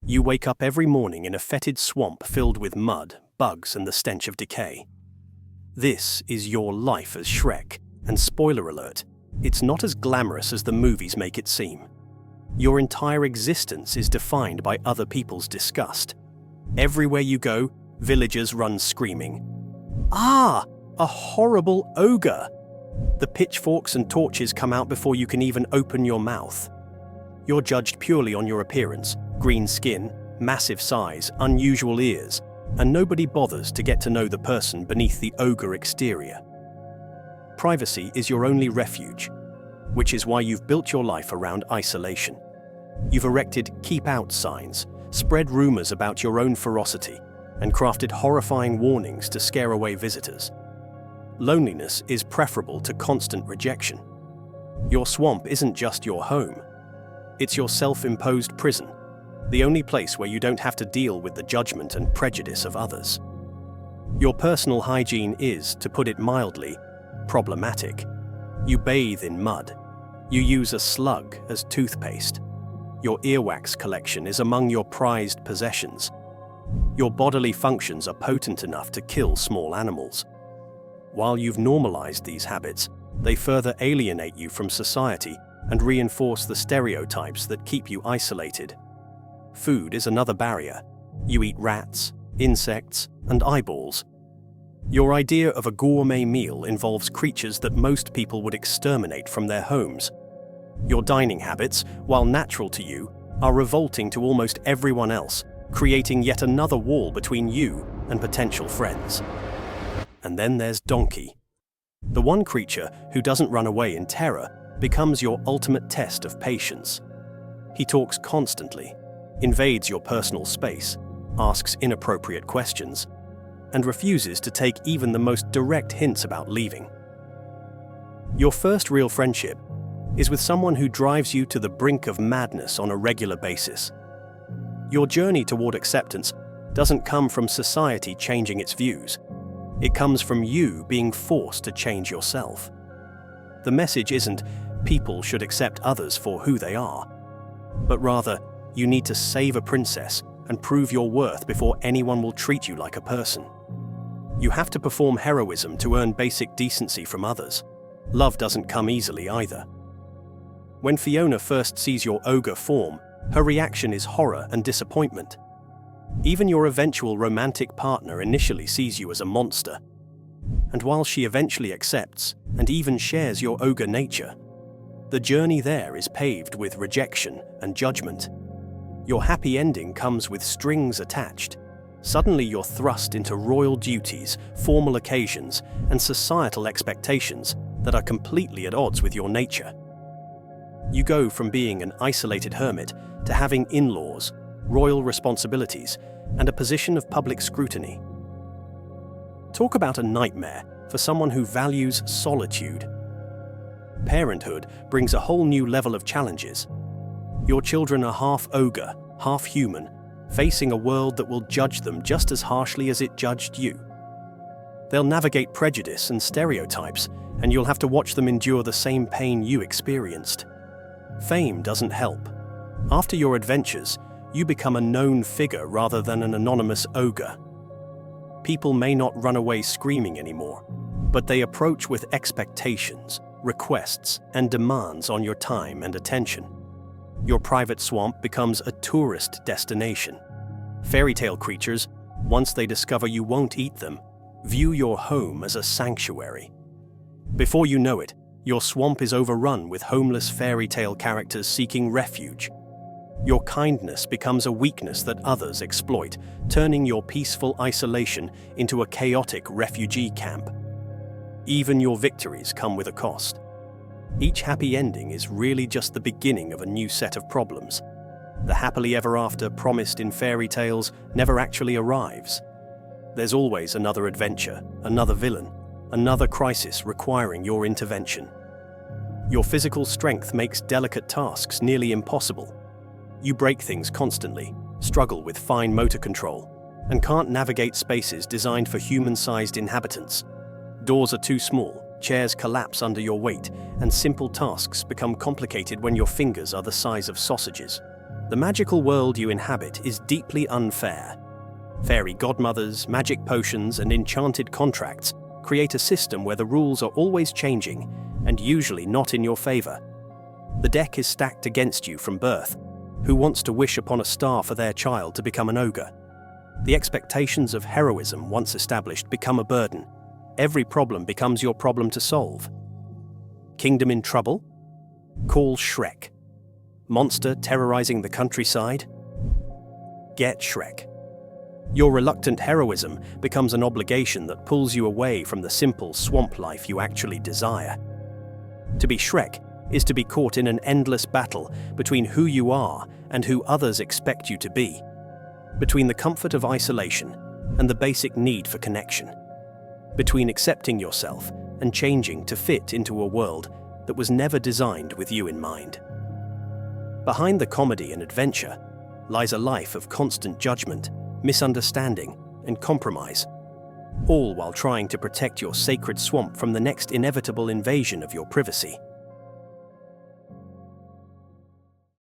You wake up every morning in a fetid swamp filled with mud, bugs, and the stench of decay. This is your life as Shrek, and spoiler alert, it's not as glamorous as the movies make it seem. Your entire existence is defined by other people's disgust. Everywhere you go, villagers run screaming, "Ah, a horrible ogre!" The pitchforks and torches come out before you can even open your mouth. You're judged purely on your appearance, green skin, massive size, unusual ears, and nobody bothers to get to know the person beneath the ogre exterior. Privacy is your only refuge, which is why you've built your life around isolation. You've erected "keep out" signs, spread rumors about your own ferocity, and crafted horrifying warnings to scare away visitors. Loneliness is preferable to constant rejection. Your swamp isn't just your home. It's your self-imposed prison, the only place where you don't have to deal with the judgment and prejudice of others. Your personal hygiene is, to put it mildly, problematic. You bathe in mud. You use a slug as toothpaste. Your earwax collection is among your prized possessions. Your bodily functions are potent enough to kill small animals. While you've normalized these habits, they further alienate you from society and reinforce the stereotypes that keep you isolated. Food is another barrier. You eat rats, insects, and eyeballs. Your idea of a gourmet meal involves creatures that most people would exterminate from their homes. Your dining habits, while natural to you, are revolting to almost everyone else, creating yet another wall between you and potential friends. And then there's Donkey. The one creature who doesn't run away in terror becomes your ultimate test of patience. He talks constantly, invades your personal space, asks inappropriate questions, and refuses to take even the most direct hints about leaving. Your first real friendship is with someone who drives you to the brink of madness on a regular basis. Your journey toward acceptance doesn't come from society changing its views. It comes from you being forced to change yourself. The message isn't people should accept others for who they are, but rather you need to save a princess and prove your worth before anyone will treat you like a person. You have to perform heroism to earn basic decency from others. Love doesn't come easily either. When Fiona first sees your ogre form, her reaction is horror and disappointment. Even your eventual romantic partner initially sees you as a monster. And while she eventually accepts and even shares your ogre nature, the journey there is paved with rejection and judgment. Your happy ending comes with strings attached. Suddenly you're thrust into royal duties, formal occasions, and societal expectations that are completely at odds with your nature. You go from being an isolated hermit to having in-laws, royal responsibilities, and a position of public scrutiny. Talk about a nightmare for someone who values solitude. Parenthood brings a whole new level of challenges. Your children are half ogre, half human, facing a world that will judge them just as harshly as it judged you. They'll navigate prejudice and stereotypes, and you'll have to watch them endure the same pain you experienced. Fame doesn't help. After your adventures, you become a known figure rather than an anonymous ogre. People may not run away screaming anymore, but they approach with expectations, requests, and demands on your time and attention. Your private swamp becomes a tourist destination. Fairy tale creatures, once they discover you won't eat them, view your home as a sanctuary. Before you know it, your swamp is overrun with homeless fairy tale characters seeking refuge. Your kindness becomes a weakness that others exploit, turning your peaceful isolation into a chaotic refugee camp. Even your victories come with a cost. Each happy ending is really just the beginning of a new set of problems. The happily ever after promised in fairy tales never actually arrives. There's always another adventure, another villain, another crisis requiring your intervention. Your physical strength makes delicate tasks nearly impossible. You break things constantly, struggle with fine motor control, and can't navigate spaces designed for human-sized inhabitants. Doors are too small, chairs collapse under your weight, and simple tasks become complicated when your fingers are the size of sausages. The magical world you inhabit is deeply unfair. Fairy godmothers, magic potions, and enchanted contracts create a system where the rules are always changing and usually not in your favor. The deck is stacked against you from birth. Who wants to wish upon a star for their child to become an ogre? The expectations of heroism once established become a burden. Every problem becomes your problem to solve. Kingdom in trouble? Call Shrek. Monster terrorizing the countryside? Get Shrek. Your reluctant heroism becomes an obligation that pulls you away from the simple swamp life you actually desire. To be Shrek is to be caught in an endless battle between who you are and who others expect you to be, between the comfort of isolation and the basic need for connection, between accepting yourself and changing to fit into a world that was never designed with you in mind. Behind the comedy and adventure lies a life of constant judgment, misunderstanding, and compromise, all while trying to protect your sacred swamp from the next inevitable invasion of your privacy.